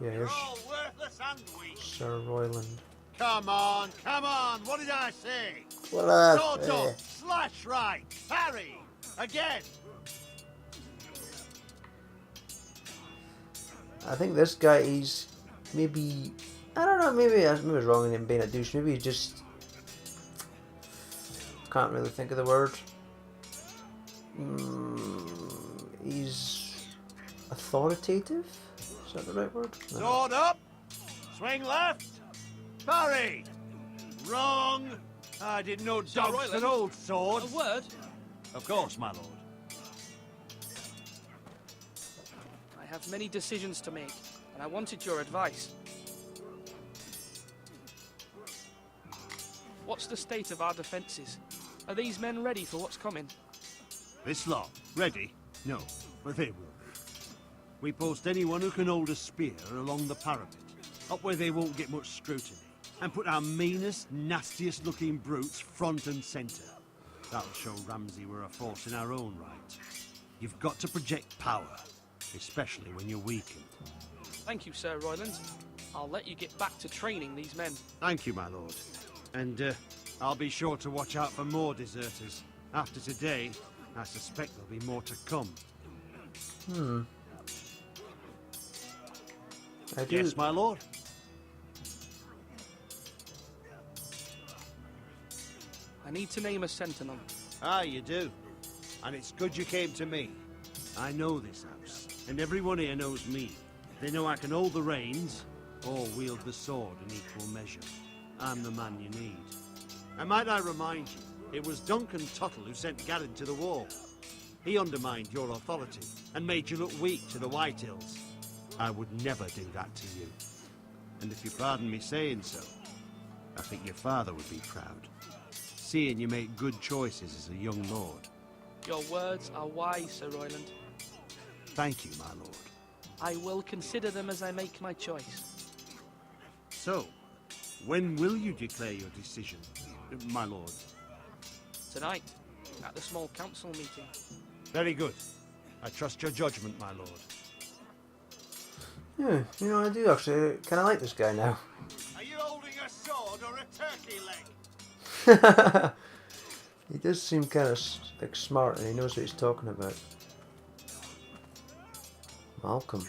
Yeah, You're here's all worthless and weak. Sir Royland. Come on, come on. What did I say? Well, Swords up, slash right, parry, again. I think this guy, he's maybe, I don't know, maybe I was wrong in him being a douche. Maybe he just can't really think of the word. He's authoritative? Is that the right word? No. Sword up, swing left, parry. Wrong. I didn't know Sir dogs Royland, had old swords. A word? Of course, my lord. I have many decisions to make, and I wanted your advice. What's the state of our defences? Are these men ready for what's coming? This lot, ready? No, but they will be. We post anyone who can hold a spear along the parapet, up where they won't get much scrutiny, and put our meanest, nastiest looking brutes front and centre. That'll show Ramsay we're a force in our own right. You've got to project power, especially when you're weakened. Thank you, Sir Royland. I'll let you get back to training these men. Thank you, my lord. And I'll be sure to watch out for more deserters. After today, I suspect there'll be more to come. I do. Yes, my lord. I need to name a Sentinel. Ah, you do. And it's good you came to me. I know this house, and everyone here knows me. They know I can hold the reins, or wield the sword in equal measure. I'm the man you need. And might I remind you, it was Duncan Tuttle who sent Garrett to the war. He undermined your authority, and made you look weak to the Whitehills. I would never do that to you. And if you pardon me saying so, I think your father would be proud. Seeing you make good choices as a young lord. Your words are wise, Sir Royland. Thank you, my lord. I will consider them as I make my choice. So, when will you declare your decision, my lord? Tonight, at the small council meeting. Very good. I trust your judgment, my lord. Yeah, you know, I do actually kind of like this guy now. Are you holding a sword or a turkey leg? He does seem kind of like smart, and he knows what he's talking about. Malcolm.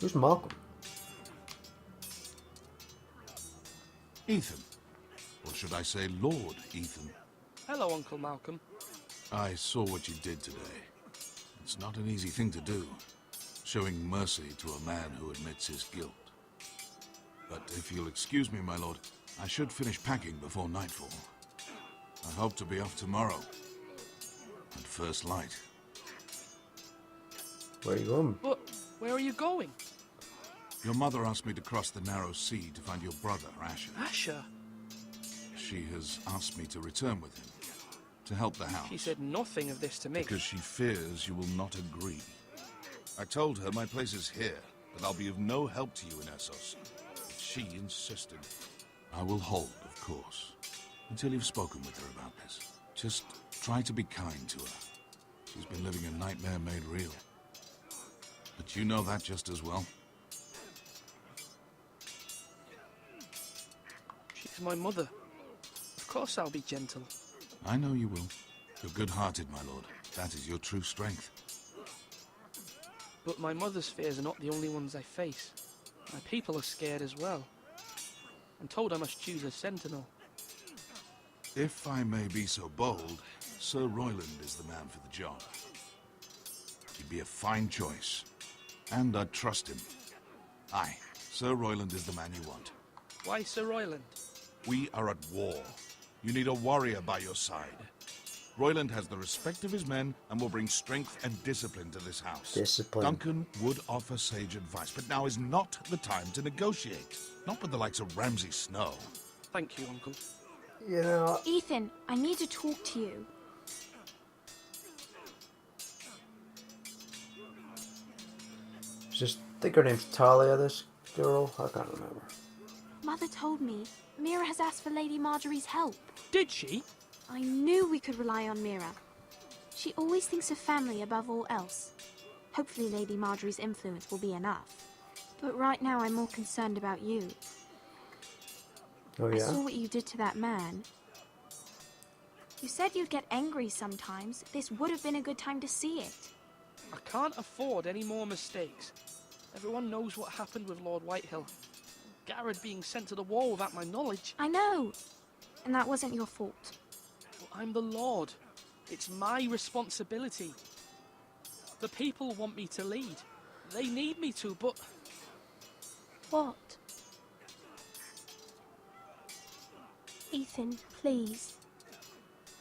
Who's Malcolm? Ethan. Or should I say Lord Ethan? Hello, Uncle Malcolm. I saw what you did today. It's not an easy thing to do, showing mercy to a man who admits his guilt. But if you'll excuse me, my lord, I should finish packing before nightfall. I hope to be off tomorrow, at first light. Where are you going? But where are you going? Your mother asked me to cross the narrow sea to find your brother, Asher. Asher? She has asked me to return with him, to help the house. She said nothing of this to me. Because she fears you will not agree. I told her my place is here, but I'll be of no help to you in Essos. But she insisted. I will hold, of course, until you've spoken with her about this. Just try to be kind to her. She's been living a nightmare made real. But you know that just as well. She's my mother. Of course I'll be gentle. I know you will. You're good-hearted, my lord. That is your true strength. But my mother's fears are not the only ones I face. My people are scared as well. I'm told I must choose a Sentinel. If I may be so bold, Sir Royland is the man for the job. He'd be a fine choice. And I'd trust him. Aye, Sir Royland is the man you want. Why Sir Royland? We are at war. You need a warrior by your side. Royland has the respect of his men and will bring strength and discipline to this house. Discipline. Duncan would offer sage advice, but now is not the time to negotiate. Not with the likes of Ramsay Snow. Thank you, Uncle. You know, Ethan, I need to talk to you. just think her name's Talia, this girl. I can't remember. Mother told me Mira has asked for Lady Marjorie's help. Did she? I knew we could rely on Mira. She always thinks of family above all else. Hopefully Lady Marjorie's influence will be enough. But right now I'm more concerned about you. Oh I yeah? saw what you did to that man. You said you'd get angry sometimes. This would have been a good time to see it. I can't afford any more mistakes. Everyone knows what happened with Lord Whitehill. Garrett being sent to the wall without my knowledge. I know. And that wasn't your fault. But I'm the Lord. It's my responsibility. The people want me to lead. They need me to, but... What? Ethan, please.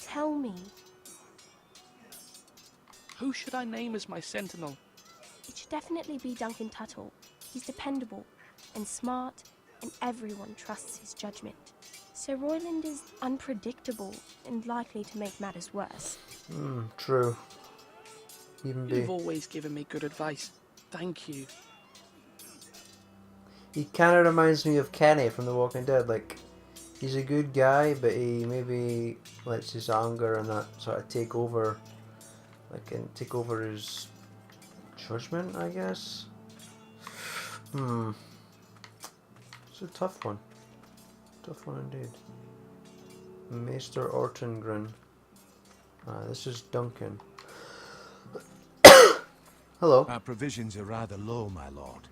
Tell me. Who should I name as my Sentinel? It should definitely be Duncan Tuttle. He's dependable and smart, and everyone trusts his judgment. Sir Royland is unpredictable and likely to make matters worse. True. Even You've always given me good advice. Thank you. He kind of reminds me of Kenny from The Walking Dead. Like, he's a good guy, but he maybe lets his anger and that sort of take over, like, and take over his judgment, I guess. It's a tough one. Tough one indeed. Maester Ortengren. This is Duncan. Hello. Our provisions are rather low, my lord.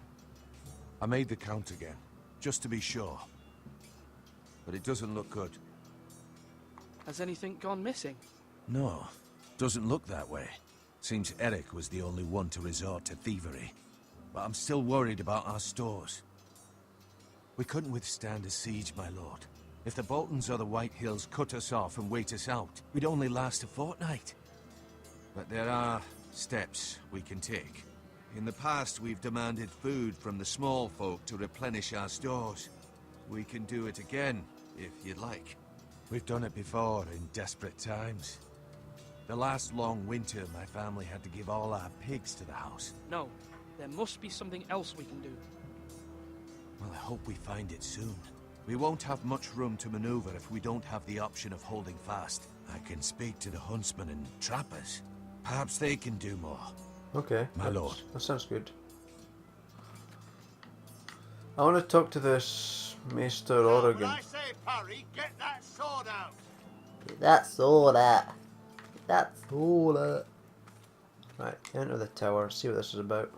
I made the count again, just to be sure. But it doesn't look good. Has anything gone missing? No, doesn't look that way. Seems Eric was the only one to resort to thievery. But I'm still worried about our stores. We couldn't withstand a siege, my lord. If the Boltons or the Whitehills cut us off and wait us out, we'd only last a fortnight. But there are steps we can take. In the past, we've demanded food from the small folk to replenish our stores. We can do it again, if you'd like. We've done it before in desperate times. The last long winter, my family had to give all our pigs to the house. No, there must be something else we can do. Well, I hope we find it soon. We won't have much room to maneuver if we don't have the option of holding fast. I can speak to the huntsmen and trappers. Perhaps they can do more. Okay. My lord. That sounds good. I want to talk to this Maester Oregon. When I say parry, get that sword out. That's all that. That's all that. Right, enter the tower, see what this is about.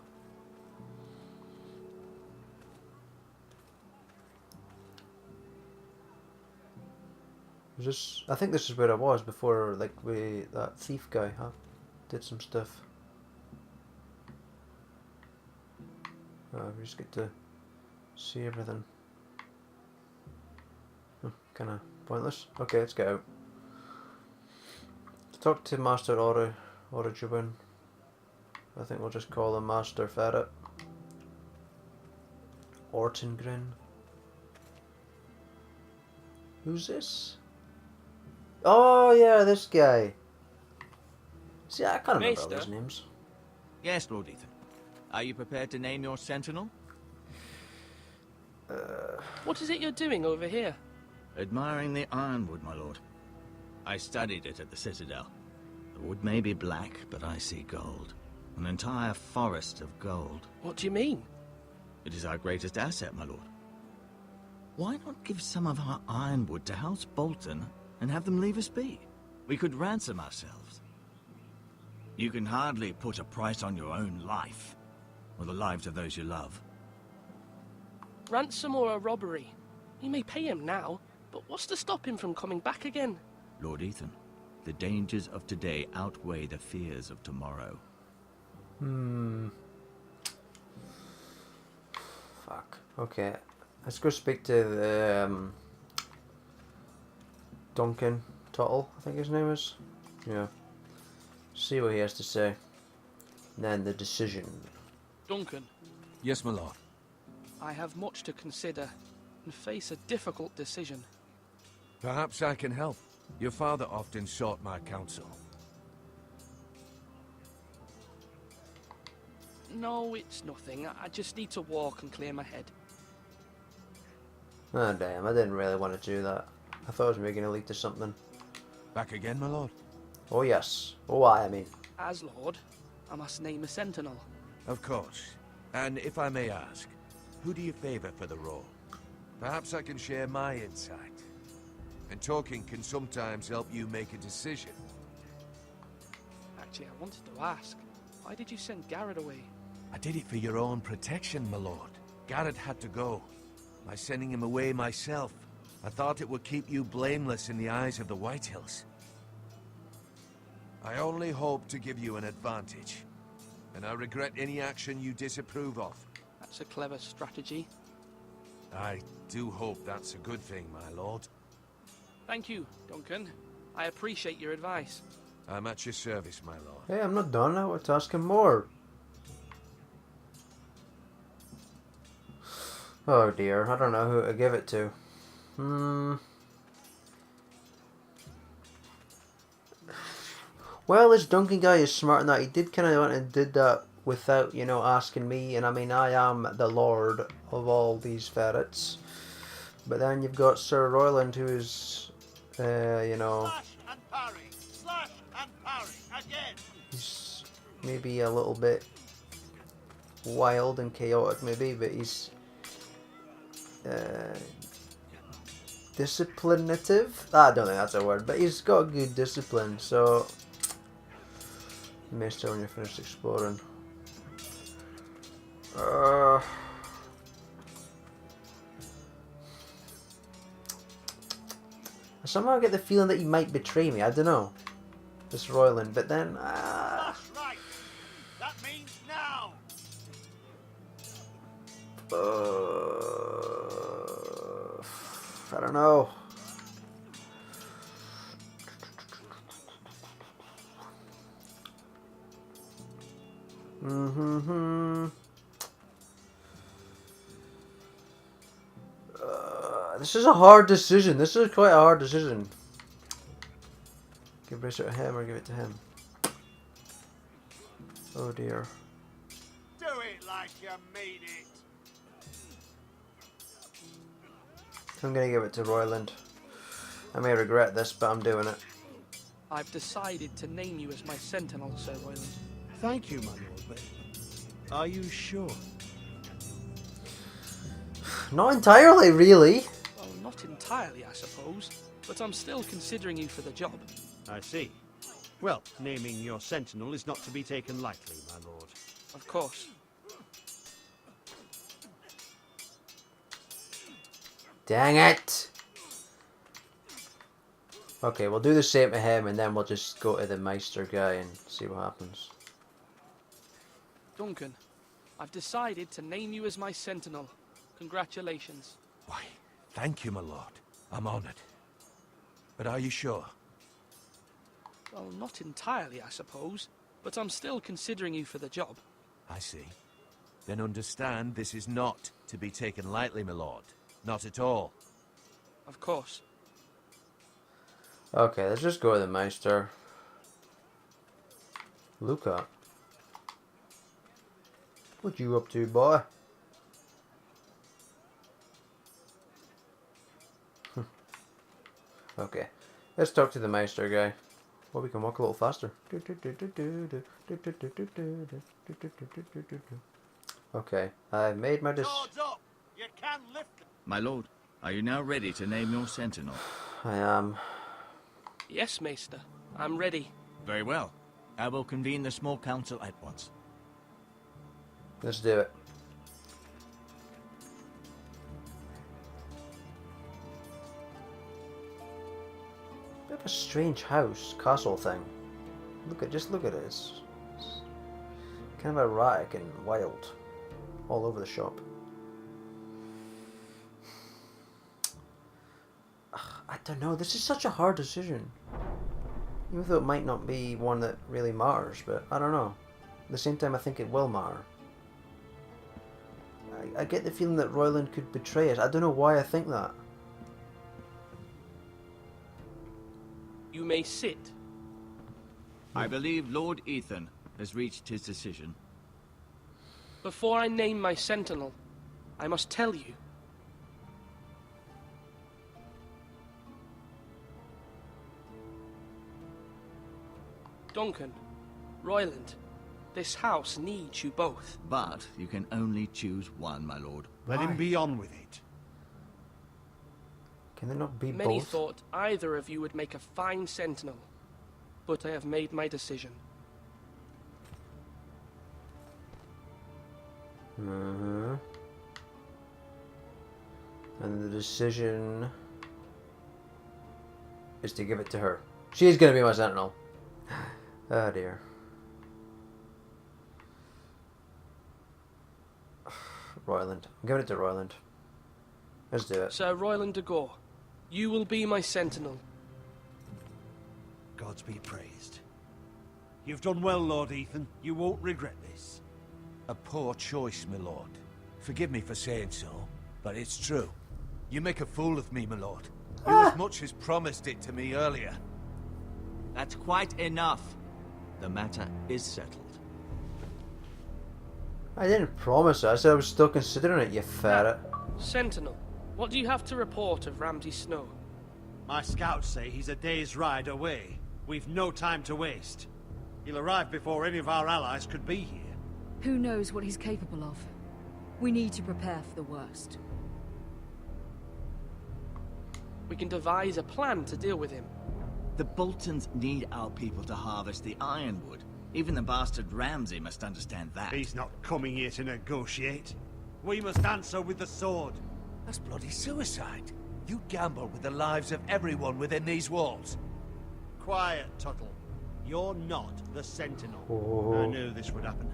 Is this, I think this is where I was before, like, that thief guy did some stuff. We just get to see everything. Kind of pointless. Okay, let's get out. Talk to Master Orajubin. I think we'll just call him Master Ferret. Ortengren. Who's this? Oh yeah, this guy. See, I can't remember all Maester? those names. Yes, Lord Ethan. Are you prepared to name your sentinel? What is it you're doing over here? Admiring the ironwood, my lord. I studied it at the Citadel. The wood may be black, but I see gold. An entire forest of gold. What do you mean? It is our greatest asset, my lord. Why not give some of our ironwood to House Bolton and have them leave us be? We could ransom ourselves. You can hardly put a price on your own life, or the lives of those you love. Ransom or a robbery? You may pay him now, but what's to stop him from coming back again? Lord Ethan, the dangers of today outweigh the fears of tomorrow. Fuck. Okay. Let's go speak to the Duncan Tuttle, I think his name is. Yeah. See what he has to say. Then the decision. Duncan, Yes, my lord. I have much to consider and face a difficult decision. Perhaps I can help. Your father often sought my counsel. No, it's nothing. I just need to walk and clear my head. Oh damn, I didn't really want to do that. I thought it was maybe going to lead to something. Back again, my lord? Oh yes. Oh I mean. As Lord, I must name a sentinel. Of course. And if I may ask, who do you favor for the role? Perhaps I can share my insight. And talking can sometimes help you make a decision. Actually, I wanted to ask, why did you send Garrett away? I did it for your own protection, my lord. Garrett had to go. By sending him away myself, I thought it would keep you blameless in the eyes of the Whitehills. I only hope to give you an advantage, and I regret any action you disapprove of. That's a clever strategy. I do hope that's a good thing, my lord. Thank you, Duncan. I appreciate your advice. I'm at your service, my lord. Hey, I'm not done. I want to ask him more. Oh dear, I don't know who to give it to. Well, this Duncan guy is smart in that he did kind of went and did that without, you know, asking me. And I mean, I am the lord of all these ferrets. But then you've got Sir Royland, who is, you know, Slash and parry again. he's maybe a little bit wild and chaotic, maybe, but he's disciplinative. I don't think that's a word, but he's got good discipline. So, Mister, when you're finished exploring. I somehow get the feeling that he might betray me. I don't know, this Royland, but then. That's right. That means now. I don't know. This is a hard decision. This is quite a hard decision. Give Bracer to him or give it to him. Oh dear. Do it like you mean it. I'm gonna give it to Royland. I may regret this, but I'm doing it. I've decided to name you as my Sentinel, Sir Royland. Thank you, my lord, but are you sure? Not entirely, really. Well, not entirely, I suppose, but I'm still considering you for the job. I see. Well, naming your Sentinel is not to be taken lightly, my lord. Of course. Dang it! Okay, we'll do the same to him and then we'll just go to the Meister guy and see what happens. Duncan, I've decided to name you as my Sentinel. Congratulations. Why, thank you, my lord. I'm honored. But are you sure? Well, not entirely, I suppose, but I'm still considering you for the job. I see. Then understand this is not to be taken lightly, my lord. Not at all. Of course. Okay, let's just go to the Meister. Luca. What you up to, boy? Okay, let's talk to the Meister guy. Well, we can walk a little faster. Okay, I've made my Swords up! You can lift them. My lord, are you now ready to name your Sentinel? I am. Yes, Maester. I'm ready. Very well. I will convene the small council at once. Let's do it. Bit of a strange house, castle thing. Just look at it. It's kind of erratic and wild, all over the shop. I don't know. This is such a hard decision. Even though it might not be one that really matters, but I don't know. At the same time, I think it will matter. I get the feeling that Royland could betray us. I don't know why I think that. You may sit. I believe Lord Ethan has reached his decision. Before I name my Sentinel, I must tell you. Duncan, Royland, This house needs you both. But you can only choose one, my lord. Let him be on with it. Can they not be Many both? thought either of you would make a fine sentinel, but I have made my decision. And the decision is to give it to her. She's gonna be my sentinel. Oh dear. Royland. I'm giving it to Royland. Let's do it. Sir Royland de Gore, you will be my sentinel. Gods be praised. You've done well, Lord Ethan. You won't regret this. A poor choice, my lord. Forgive me for saying so, but it's true. You make a fool of me, my lord. You as much as promised it to me earlier. That's quite enough. The matter is settled. I didn't promise it. I said I was still considering it, you ferret. Sentinel, what do you have to report of Ramsay Snow? My scouts say he's a day's ride away. We've no time to waste. He'll arrive before any of our allies could be here. Who knows what he's capable of? We need to prepare for the worst. We can devise a plan to deal with him. The Boltons need our people to harvest the ironwood. Even the bastard Ramsay must understand that. He's not coming here to negotiate. We must answer with the sword. That's bloody suicide. You gamble with the lives of everyone within these walls. Quiet, Tuttle. You're not the Sentinel. Oh. I knew this would happen.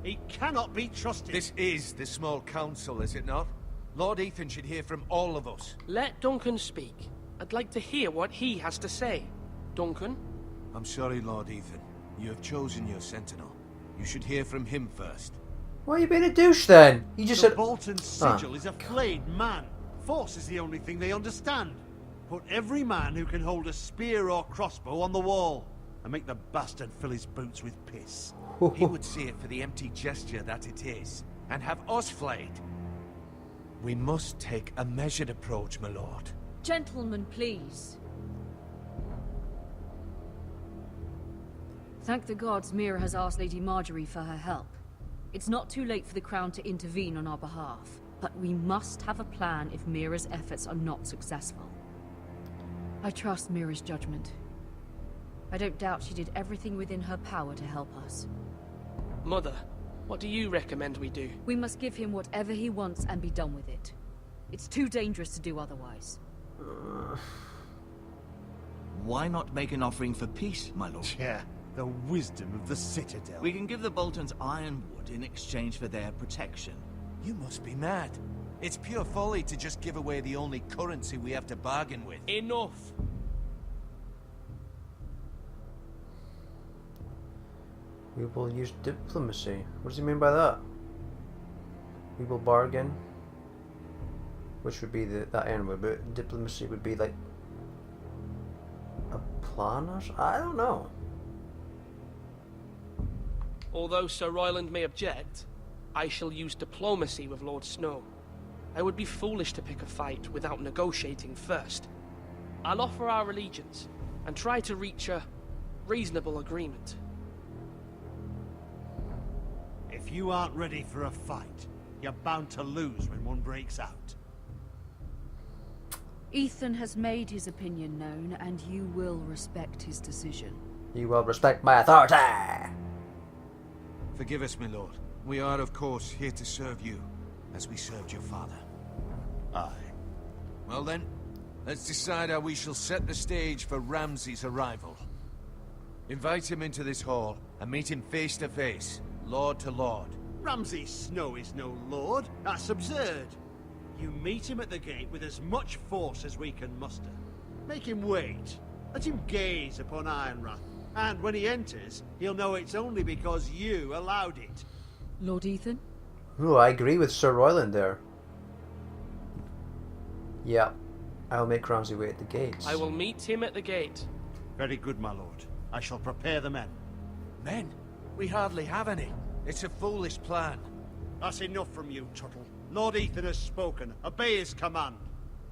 He cannot be trusted. This is the small council, is it not? Lord Ethan should hear from all of us. Let Duncan speak. I'd like to hear what he has to say. Duncan? I'm sorry, Lord Ethan. You have chosen your Sentinel. You should hear from him first. Why are you being a douche then? You just the said... Bolton sigil is a flayed man. Force is the only thing they understand. Put every man who can hold a spear or crossbow on the wall, and make the bastard fill his boots with piss. He would see it for the empty gesture that it is, and have us flayed. We must take a measured approach, my lord. Gentlemen, please. Thank the gods Mira has asked Lady Marjorie for her help. It's not too late for the Crown to intervene on our behalf, but we must have a plan if Mira's efforts are not successful. I trust Mira's judgment. I don't doubt she did everything within her power to help us. Mother, what do you recommend we do? We must give him whatever he wants and be done with it. It's too dangerous to do otherwise. Why not make an offering for peace, my lord? Yeah, the wisdom of the Citadel. We can give the Boltons ironwood in exchange for their protection. You must be mad. It's pure folly to just give away the only currency we have to bargain with. Enough! We will use diplomacy. What does he mean by that? We will bargain. Which would be that ironwood, but diplomacy would be like a plan or something? I don't know. Although Sir Royland may object, I shall use diplomacy with Lord Snow. I would be foolish to pick a fight without negotiating first. I'll offer our allegiance and try to reach a reasonable agreement. If you aren't ready for a fight, you're bound to lose when one breaks out. Ethan has made his opinion known, and you will respect his decision. You will respect my authority! Forgive us, my lord. We are, of course, here to serve you, as we served your father. Aye. Well then, let's decide how we shall set the stage for Ramsay's arrival. Invite him into this hall, and meet him face to face, lord to lord. Ramsay Snow is no lord. That's absurd. You meet him at the gate with as much force as we can muster. Make him wait. Let him gaze upon Ironrath. And when he enters, he'll know it's only because you allowed it. Lord Ethan? Oh, I agree with Sir Royland there. Yeah, I'll make Ramsay wait at the gates. I will meet him at the gate. Very good, my lord. I shall prepare the men. Men? We hardly have any. It's a foolish plan. That's enough from you, Tuttle. Lord Ethan has spoken. Obey his command.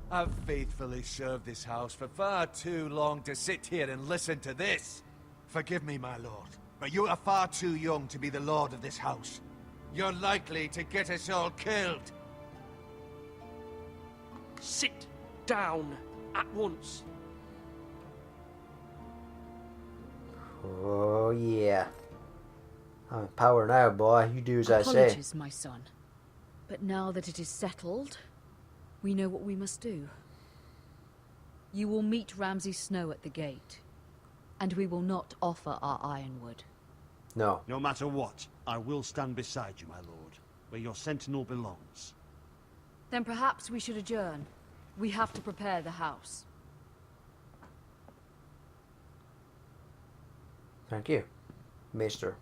I've faithfully served this house for far too long to sit here and listen to this. Forgive me, my lord. but you are far too young to be the lord of this house. You're likely to get us all killed. Sit down at once. Oh yeah. I'm in power now, boy. You do as I say. Apologies, my son. But now that it is settled, we know what we must do. You will meet Ramsay Snow at the gate, and we will not offer our ironwood. No. No matter what, I will stand beside you, my lord, where your sentinel belongs. Then perhaps we should adjourn. We have to prepare the house. Thank you, Maester.